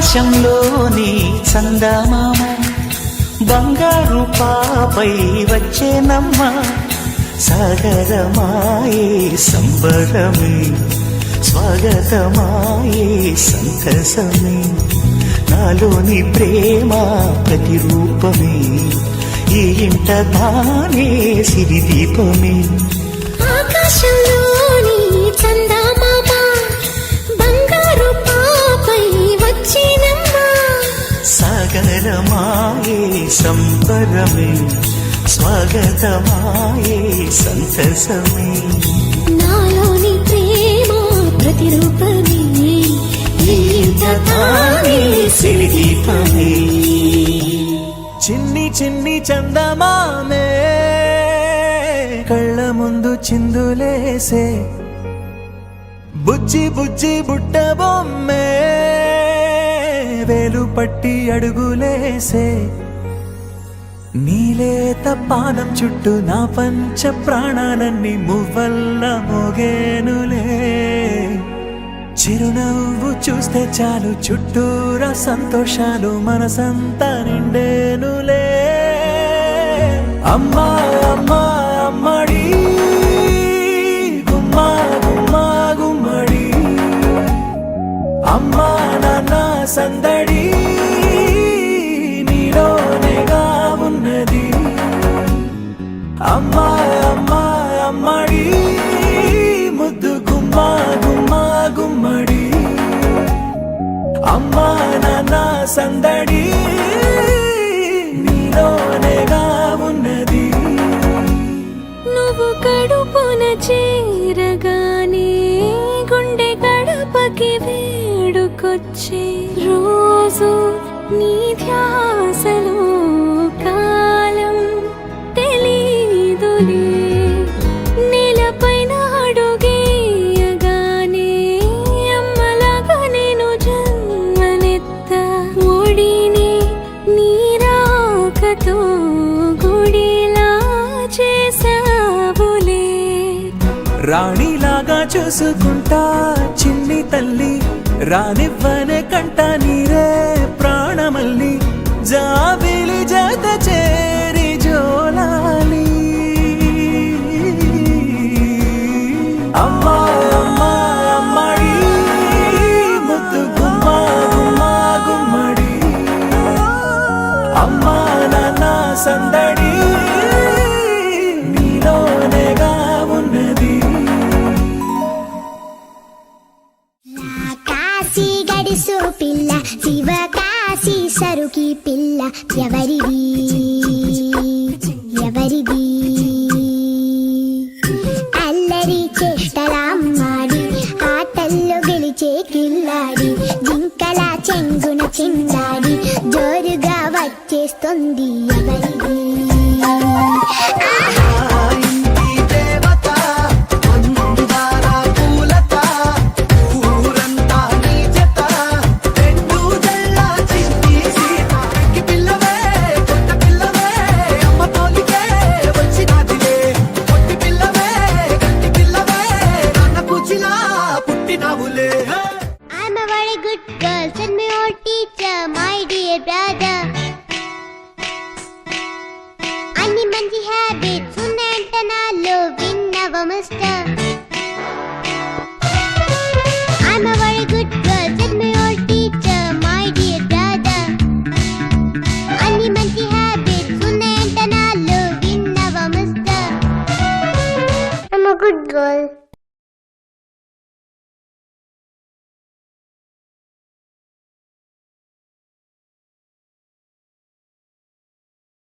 ఆకాశంలోని చందమామ బంగారు పాపై వచ్చేనమ్మ సాగరమాయే సంబరమే స్వాగతమాయే సంతసమే నాలోని ప్రేమ ప్రతిరూపమే ఈ ఇంట తానే సిరిదీపమే ఆకాశంలోని చందమామ బంగారు పాపై వచ్చినమ్మ సాగరమాయే సంబరమే స్వాగతమాయే సంతసమే నాలోని ప్రేమ ప్రతిరూపమే ఈ ఇంట తానే సిరిదీపమే చిన్ని చిన్ని చందమామే కళ్ళ ముందు చిందులేసే బుజ్జి బుజ్జి బుట్ట బొమ్మే వేలు పట్టి అడుగులేసే నీలేత పాదం చుట్టూ నా పంచ ప్రాణాలన్నీ మువ్వల్ల మోగేనులే చిరునవ్వు చూస్తే చాలు చుట్టూరా సంతోషాలు మనసంతా నిండేనులే అమ్మా అమ్మా అమ్మడి గుమ్మా గుమ్మా గుమ్మడి అమ్మా నాన్న సందడి నీలోనేగా ఉన్నది అమ్మా అమ్మా అమ్మడి ముద్దు గుమ్మా గుమ్మా గుమ్మడి అమ్మా నాన్న సందడి నీలోనేగా ఉన్నది నువ్వు కడుపున చేరగానే గుండె గడపకి వేడుకొచ్చే రోజు నీ ధ్యాసలో కాలం తెలీదులే నేలపైన అడుగేయగానే అమ్మలాగా నేను జన్మనెత్త ఒడిని నీరాకతో గుడిలా చేసావులే రాణిలాగా చూసుకుంటా చిన్ని తల్లి రానివ్వనే కంట నీరే ప్రాణమల్లి జాబిలి జత చేరి జోలాలి అమ్మా అమ్మా అమ్మడి ముద్దు గుమ్మా గుమ్మా గుమ్మడి అమ్మా నాన్న సందడి నీలోనేగా ఉన్నది కాశీ గడిసో పిల్ల శివ కాశీ సరుకి పిల్ల ఎవరిది ఎవరిది అల్లరి చేష్టలామ్మాడి ఆటల్లో గెలిచే కిల్లాడి జింకల చెంగున చిందాడి జోరుగా వచ్చేస్తుంది ఎవరిది I'm a very good girl, said my old teacher, my dear brother. Any manji habits, unnantanalo, vinnava mister. I'm a very good girl, said my old teacher, my dear brother. Any manji habits, unnantanalo, vinnava mister. I'm a good girl.